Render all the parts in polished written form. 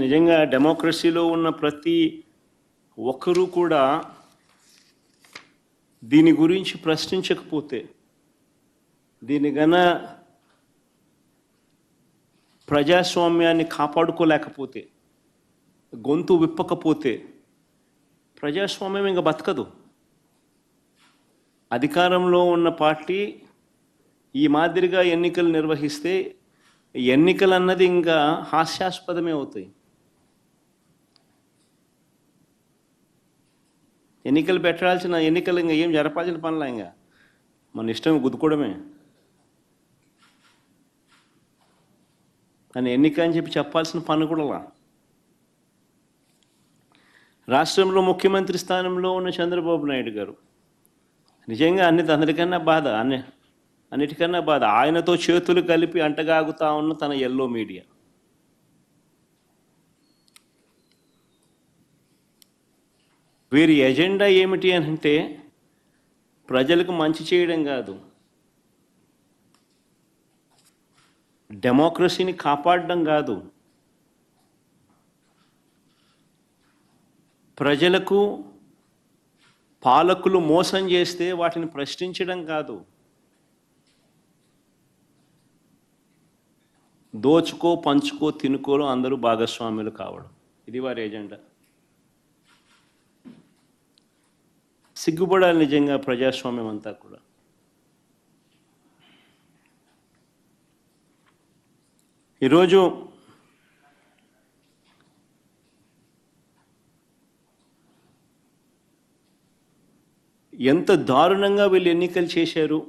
నిజంగా డెమోక్రసీలో ఉన్న ప్రతి ఒక్కరూ కూడా దీని గురించి ప్రశ్నించకపోతే, దీని గన ప్రజాస్వామ్యాన్ని కాపాడుకోలేకపోతే, గొంతు విప్పకపోతే ప్రజాస్వామ్యం ఇంకా బతకదు. అధికారంలో ఉన్న పార్టీ ఈ మాదిరిగా ఎన్నికలు నిర్వహిస్తే ఎన్నికలు అన్నది ఇంకా హాస్యాస్పదమే అవుతాయి. ఎన్నికలు పెట్టాల్సిన ఎన్నికలు ఇంకా ఏం జరపాల్సిన పనులా, ఇంకా మన ఇష్టం గుద్దుకోవడమే. కానీ ఎన్నిక అని చెప్పాల్సిన పని కూడా. రాష్ట్రంలో ముఖ్యమంత్రి స్థానంలో ఉన్న చంద్రబాబు నాయుడు గారు నిజంగా అందరికన్నా బాధ, అన్నిటికన్నా బాధ ఆయనతో చేతులు కలిపి అంటగాగుతా ఉన్న తన ఎల్లో మీడియా. వీరి ఎజెండా ఏమిటి అని అంటే ప్రజలకు మంచి చేయడం కాదు, డెమోక్రసీని కాపాడడం కాదు, ప్రజలకు పాలకులు మోసం చేస్తే వాటిని ప్రశ్నించడం కాదు, దోచుకో పంచుకో తినుకోలో అందరూ భాగస్వాములు కావడం, ఇది వారి ఎజెండా. సిగ్గుపడాలి నిజంగా ప్రజాస్వామ్యం అంతా కూడా. ఈరోజు ఎంత దారుణంగా వీళ్ళు ఎన్నికలు చేశారు,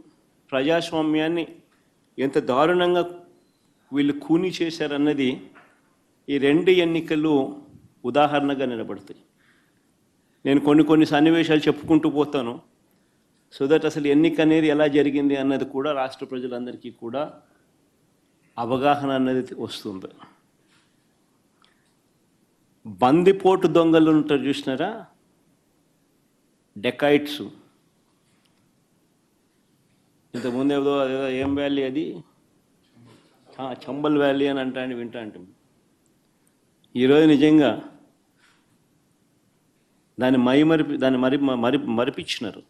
ప్రజాస్వామ్యాన్ని ఎంత దారుణంగా వీళ్ళు కూని చేశారన్నది ఈ రెండు ఎన్నికలు ఉదాహరణగా నిలబడతాయి. నేను కొన్ని సన్నివేశాలు చెప్పుకుంటూ పోతాను, సో దట్ అసలు ఎన్నిక అనేది ఎలా జరిగింది అన్నది కూడా రాష్ట్ర ప్రజలందరికీ కూడా అవగాహన అన్నది వస్తుంది. బందిపోటు దొంగలు ఉంటారు చూసినారా, డెకాయిట్స్. ఇంతకుముందు ఏదో ఏం వ్యాలీ అది, చంబల్ వ్యాలీ అని వింటా అంటే ఈరోజు నిజంగా దాన్ని మరిపించినారు.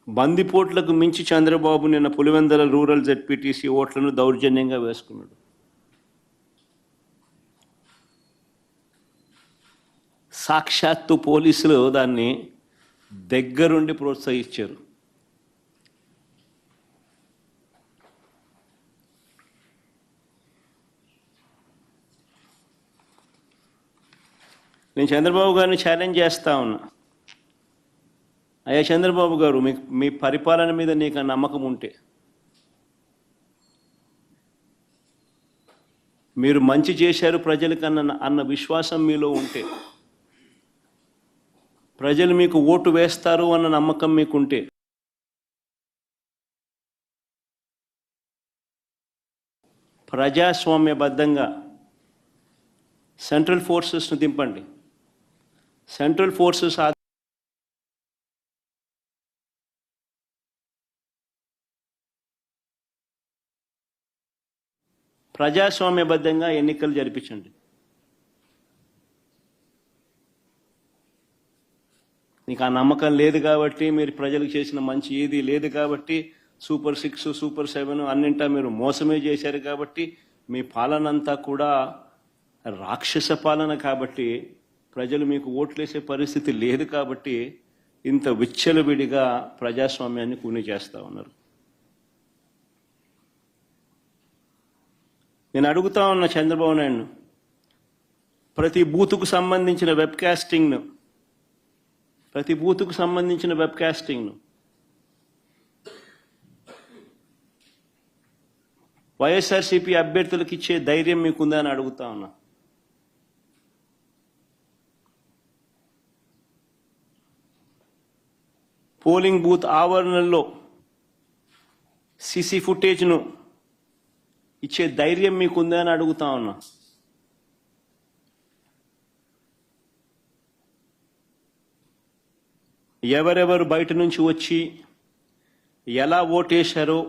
బందిపోట్లకు మించి చంద్రబాబు నిన్న పులివెందుల రూరల్ జెడ్పీటీసీ ఓట్లను దౌర్జన్యంగా వేసుకున్నాడు. సాక్షాత్తు పోలీసులు దాన్ని దగ్గరుండి ప్రోత్సహించారు. నేను చంద్రబాబు గారిని ఛాలెంజ్ చేస్తా ఉన్నా, అయ్యా చంద్రబాబు గారు, మీ పరిపాలన మీద నీకు నమ్మకం ఉంటే, మీరు మంచి చేశారు ప్రజలకు అన్న విశ్వాసం మీలో ఉంటే, ప్రజలు మీకు ఓటు వేస్తారు అన్న నమ్మకం మీకుంటే, ప్రజాస్వామ్యబద్ధంగా సెంట్రల్ ఫోర్సెస్ను దింపండి. సెంట్రల్ ఫోర్సెస్ ప్రజాస్వామ్యబద్ధంగా ఎన్నికలు జరిపించండి. నీకు ఆ నమ్మకం లేదు కాబట్టి, మీరు ప్రజలకు చేసిన మంచి ఏది లేదు కాబట్టి, సూపర్ 6 సూపర్ 7 అన్నింటా మీరు మోసమే చేశారు కాబట్టి, మీ పాలన అంతా కూడా రాక్షస పాలన కాబట్టి, ప్రజలు మీకు ఓట్లేసే పరిస్థితి లేదు కాబట్టి ఇంత విచ్చలవిడిగా ప్రజాస్వామ్యాన్ని కూని చేస్తూ ఉన్నారు. నేను అడుగుతా ఉన్న చంద్రబాబు నాయుడును, ప్రతి బూతుకు సంబంధించిన వెబ్ కాస్టింగ్ను వైఎస్ఆర్సీపీ అభ్యర్థులకు ఇచ్చే ధైర్యం మీకుందా అని అడుగుతా ఉన్నా. పోలింగ్ బూత్ ఆవరణల్లో సీసీ ఫుటేజ్ను ఇచ్చే ధైర్యం మీకుందా అని అడుగుతా ఉన్నా. ఎవరెవరు బయట నుంచి వచ్చి ఎలా ఓటేశారో